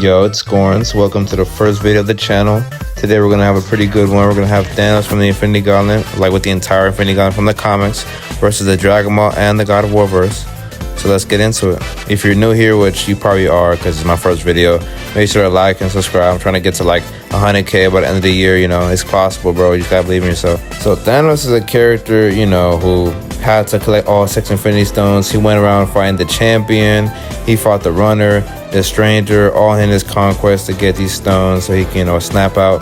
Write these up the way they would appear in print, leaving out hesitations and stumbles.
Yo, it's Gorns. Welcome to the first video of the channel. Today we're gonna have a pretty good one. We're gonna have Thanos from the Infinity Gauntlet, like with the entire Infinity Gauntlet from the comics, versus the Dragon Ball and the God of War verse. So let's get into it. If you're new here, which you probably are because it's my first video, make sure to like and subscribe. I'm trying to get to like 100K by the end of the year. You know, it's possible, bro. You just gotta believe in yourself. So Thanos is a character, you know, who had to collect all 6 Infinity Stones. He went around fighting the champion. He fought the runner, the stranger, all in his conquest to get these stones so he can, you know, snap out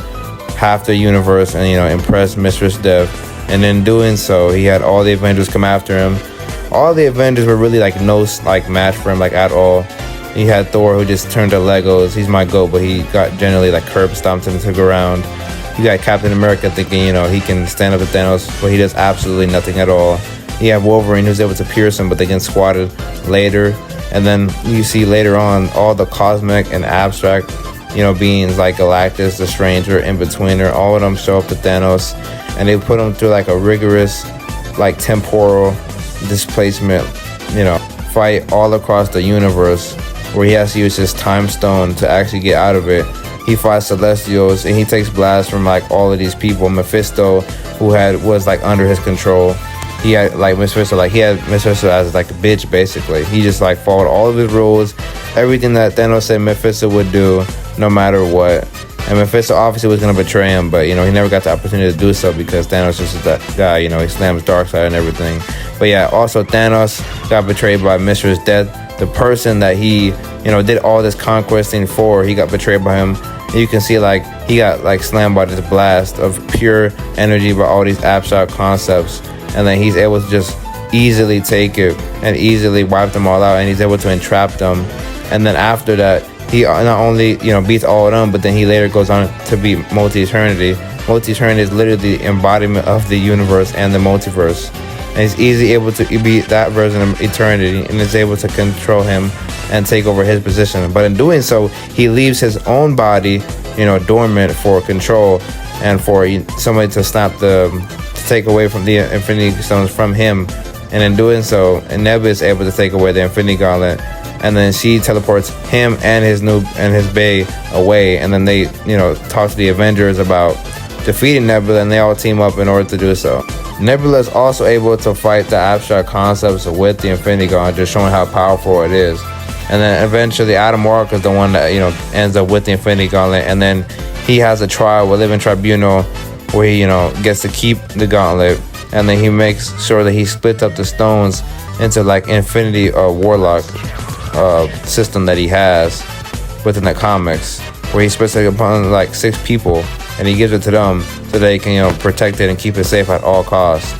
half the universe and, you know, impress Mistress Death. And in doing so, he had all the Avengers come after him. All the Avengers were really like no match for him, like at all. He had Thor, who just turned to Legos. He's my GOAT, but he got generally like curb stomped into the ground. You got Captain America thinking, you know, he can stand up to Thanos, but he does absolutely nothing at all. You have Wolverine, who's able to pierce him, but they get squatted later. And then you see later on all the cosmic and abstract, you know, beings like Galactus, the Stranger, In-Betweener, all of them show up to Thanos, and they put him through like a rigorous, like temporal displacement, you know, fight all across the universe, where he has to use his time stone to actually get out of it. He fights Celestials, and he takes blasts from like all of these people. Mephisto, who was like under his control. He had like Mephisto as like a bitch, basically. He just like followed all of his rules, everything that Thanos said Mephisto would do, no matter what. And Mephisto obviously was gonna betray him, but you know, he never got the opportunity to do so because Thanos is that guy, you know, he slams Darkseid and everything. But yeah, also Thanos got betrayed by Mistress Death, the person that he, you know, did all this conquesting for. He got betrayed by him. And you can see like he got like slammed by this blast of pure energy by all these abstract concepts. And then he's able to just easily take it and easily wipe them all out, and he's able to entrap them. And then after that, he not only, you know, beats all of them, but then he later goes on to beat Multi-Eternity. Multi-Eternity is literally the embodiment of the universe and the multiverse. And he's easily able to beat that version of Eternity and is able to control him and take over his position. But in doing so, he leaves his own body, you know, dormant for control and for somebody to take away from the Infinity Stones from him. And in doing so, Nebula is able to take away the Infinity Gauntlet, and then she teleports him and his Bae away, and then they, you know, talk to the Avengers about defeating Nebula, and they all team up in order to do so. Nebula is also able to fight the abstract concepts with the Infinity Gauntlet, just showing how powerful it is. And then eventually Adam Warlock is the one that, you know, ends up with the Infinity Gauntlet, and then he has a trial with Living Tribunal where he, you know, gets to keep the gauntlet, and then he makes sure that he splits up the stones into like Infinity Warlock system that he has within the comics, where he splits it upon like 6 people, and he gives it to them so they can, you know, protect it and keep it safe at all costs.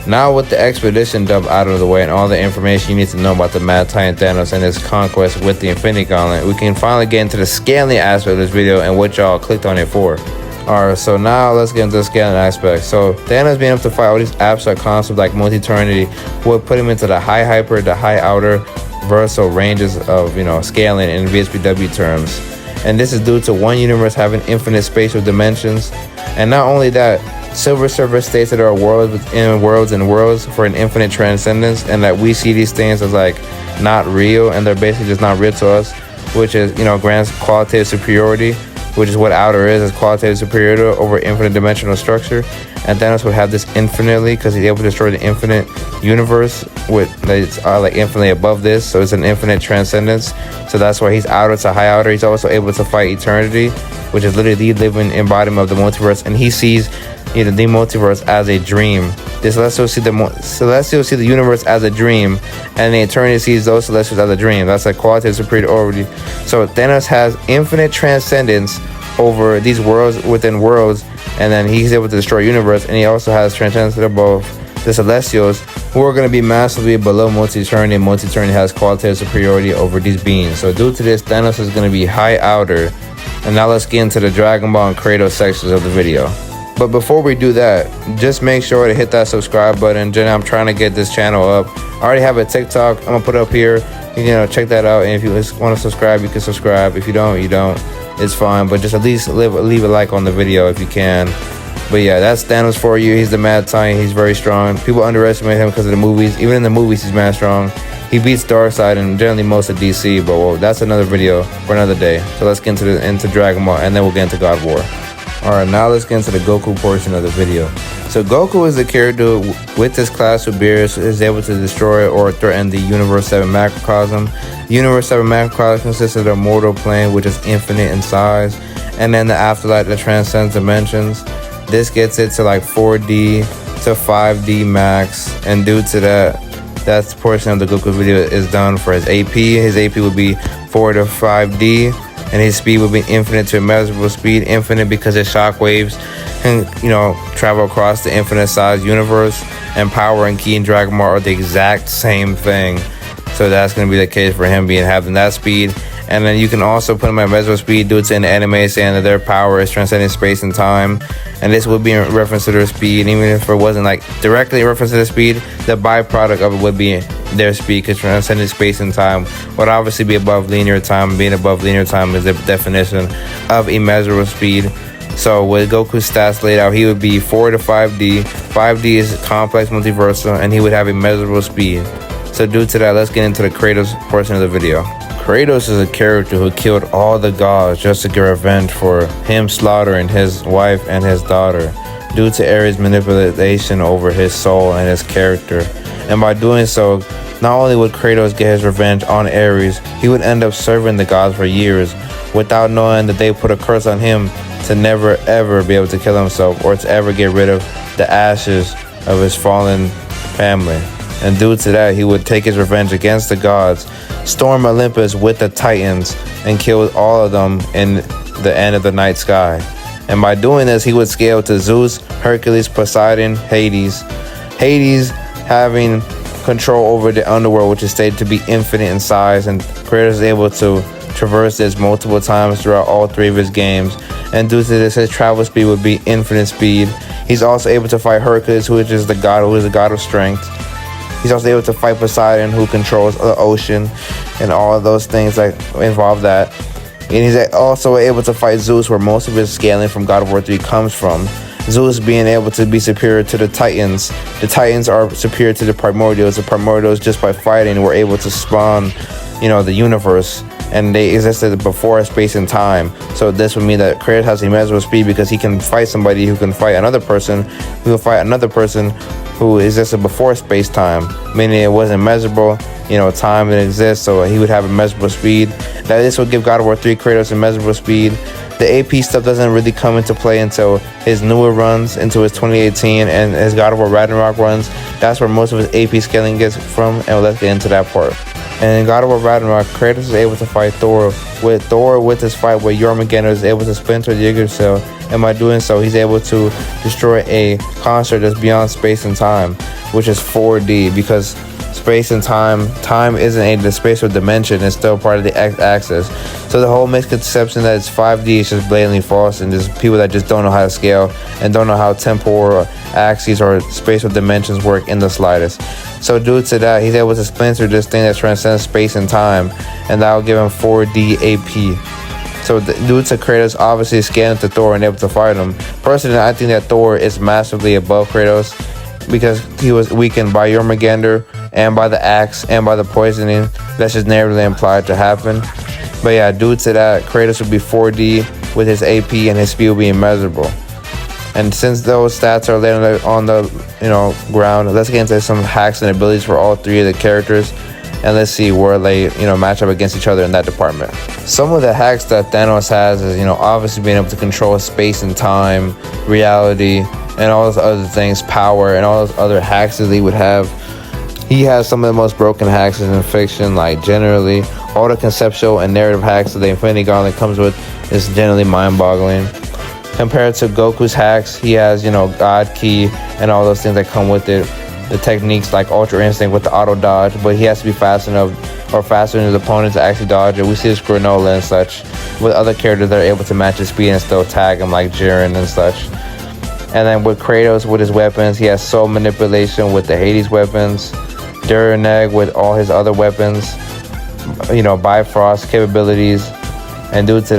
Now with the expedition dump out of the way and all the information you need to know about the Mad Titan Thanos and his conquest with the Infinity Gauntlet, we can finally get into the scaling aspect of this video and what y'all clicked on it for. Alright, so now let's get into the scaling aspect. So Thanos being able to fight all these abstract concepts like multi-eternity would put him into the high hyper, the high outer versal ranges of, you know, scaling in VSPW terms. And this is due to one universe having infinite spatial dimensions. And not only that, Silver Surfer states that there are worlds within worlds and worlds for an infinite transcendence, and that we see these things as like not real, and they're basically just not real to us, which is, you know, grants qualitative superiority, which is what outer is qualitative superiority over infinite dimensional structure. And Thanos would have this infinitely because he's able to destroy the infinite universe with that's like infinitely above this, so it's an infinite transcendence. So that's why he's outer to high outer. He's also able to fight eternity, which is literally the living embodiment of the multiverse, and he sees, you know, the multiverse as a dream. The Celestials see the universe as a dream, and the Eternity sees those Celestials as a dream. That's like qualitative superiority. So Thanos has infinite transcendence over these worlds within worlds, and then he's able to destroy universe, and he also has transcendence above the Celestials, who are going to be massively below Multi-Eternity, and Multi-Eternity has qualitative superiority over these beings. So due to this, Thanos is going to be high outer. And now let's get into the Dragon Ball and Kratos sections of the video. But before we do that, just make sure to hit that subscribe button. I'm trying to get this channel up. I already have a TikTok. I'm gonna put up here. You know, check that out. And if you just want to subscribe, you can subscribe. If you don't, you don't. It's fine. But just at least leave a like on the video if you can. But yeah, that's Thanos for you. He's the mad scientist. He's very strong. People underestimate him because of the movies. Even in the movies, he's mad strong. He beats Darkseid and generally most of DC. But well, that's another video for another day. So let's get into Dragon Ball, and then we'll get into God of War. Alright, now let's get into the Goku portion of the video. So Goku is the character with this class of Beerus is able to destroy or threaten the Universe 7 macrocosm. The Universe 7 macrocosm consists of the mortal plane, which is infinite in size, and then the afterlife that transcends dimensions. This gets it to like 4D to 5D max, and due to that portion of the Goku video is done for his AP. His AP would be 4 to 5D. And his speed would be infinite to immeasurable speed. Infinite because his shockwaves can, travel across the infinite size universe. And power and ki and Dragon Ball are the exact same thing. So that's going to be the case for him having that speed. And then you can also put him at immeasurable speed due to an anime saying that their power is transcending space and time. And this would be in reference to their speed. Even if it wasn't like directly in reference to the speed, the byproduct of it would be their speed, because transcending space and time would obviously be above linear time. Being above linear time is the definition of immeasurable speed. So with Goku's stats laid out, he would be 4 to 5D. 5D is complex multiversal, and he would have immeasurable speed. So due to that, let's get into the Kratos portion of the video. Kratos is a character who killed all the gods just to get revenge for him slaughtering his wife and his daughter due to Ares' manipulation over his soul and his character. And by doing so, not only would Kratos get his revenge on Ares, he would end up serving the gods for years without knowing that they put a curse on him to never ever be able to kill himself or to ever get rid of the ashes of his fallen family. And due to that, he would take his revenge against the gods, storm Olympus with the Titans, and kill all of them in the end of the night sky. And by doing this, he would scale to Zeus, Hercules, Poseidon, Hades. Hades having control over the underworld, which is stated to be infinite in size, and Kratos is able to traverse this multiple times throughout all 3 of his games. And due to this, his travel speed would be infinite speed. He's also able to fight Hercules, who is the god of strength. He's also able to fight Poseidon, who controls the ocean, and all of those things that involve that. And he's also able to fight Zeus, where most of his scaling from God of War 3 comes from. Zeus being able to be superior to the Titans. The Titans are superior to the Primordials. The Primordials, just by fighting, were able to spawn, the universe. And they existed before space and time. So this would mean that Kratos has immeasurable speed because he can fight somebody who can fight another person, who existed before space-time, meaning it wasn't measurable, time didn't exist, so he would have immeasurable speed. Now this would give God of War 3 Kratos immeasurable speed. The AP stuff doesn't really come into play until his newer runs, into his 2018 and his God of War Ragnarok runs. That's where most of his AP scaling gets from, and let's get into that part. And in God of War Ragnarok, Kratos is able to fight Thor. With his fight with Jormungandr, is able to splinter the Yggdrasil, and by doing so, he's able to destroy a construct that's beyond space and time, which is 4D, because space and time isn't the space or dimension, it's still part of the x-axis. So the whole misconception that it's 5D is just blatantly false, and there's people that just don't know how to scale and don't know how temporal axes or space or dimensions work in the slightest. So due to that, he's able to splinter this thing that transcends space and time, and that will give him 4D AP. So due to Kratos obviously scaling to Thor and able to fight him, personally I think that Thor is massively above Kratos because he was weakened by Jormungandr and by the axe and by the poisoning. That's just narratively implied to happen. But yeah, due to that, Kratos would be 4D with his AP and his speed will be immeasurable. And since those stats are laid on the ground, let's get into some hacks and abilities for all 3 of the characters, and let's see where they match up against each other in that department. Some of the hacks that Thanos has is obviously being able to control space and time, reality, and all those other things, power, and all those other hacks that he would have. He has some of the most broken hacks in fiction. Like generally, all the conceptual and narrative hacks that the Infinity Gauntlet comes with is generally mind-boggling. Compared to Goku's hacks, he has, God Ki and all those things that come with it. The techniques like Ultra Instinct with the auto dodge, but he has to be fast enough or faster than his opponent to actually dodge it. We see this Granola and such with other characters that are able to match his speed and still tag him, like Jiren and such. And then with Kratos, with his weapons, he has soul manipulation with the Hades weapons, Duraneg with all his other weapons, Bifrost capabilities, and due to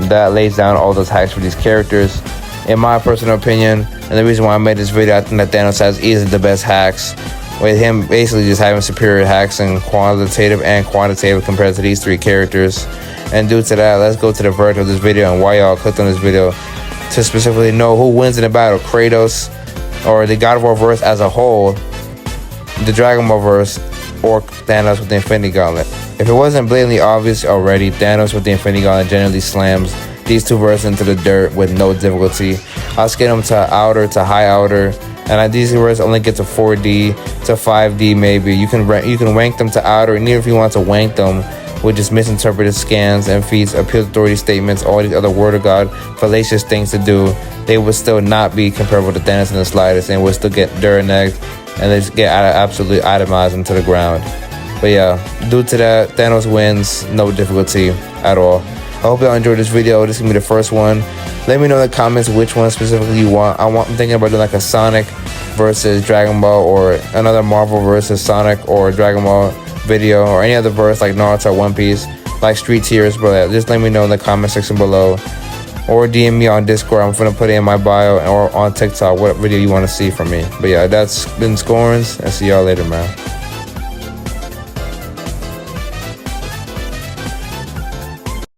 that lays down all those hacks for these characters. in my personal opinion, and the reason why I made this video, I think that Thanos has easily the best hacks, with him basically just having superior hacks in qualitative and quantitative compared to these three characters. And due to that, let's go to the verdict of this video and why y'all clicked on this video to specifically know who wins in the battle, Kratos or the God of War verse as a whole, the Dragon Ball verse, or Thanos with the Infinity Gauntlet. If it wasn't blatantly obvious already, Thanos with the Infinity Gauntlet generally slams these two verses into the dirt with no difficulty. I'll skip them to outer to high outer, and these verses only get to 4D to 5D maybe. You can rank them to outer, and even if you want to wank them with just misinterpreted scans and feats, appeal authority statements, all these other word of God fallacious things to do, they would still not be comparable to Thanos in the slightest, and would still get dirt-negged, and they just get absolutely itemized into the ground. But yeah, due to that, Thanos wins, no difficulty at all. I hope y'all enjoyed this video. This is gonna be the first one. Let me know in the comments which one specifically you want. I'm thinking about doing like a Sonic versus Dragon Ball, or another Marvel versus Sonic or Dragon Ball video, or any other verse like Naruto or One Piece, like street tiers. But just let me know in the comment section below, or DM me on Discord. I'm gonna put it in my bio, or on TikTok what video you want to see from me. But yeah, that's been Scorns, and see y'all later, man.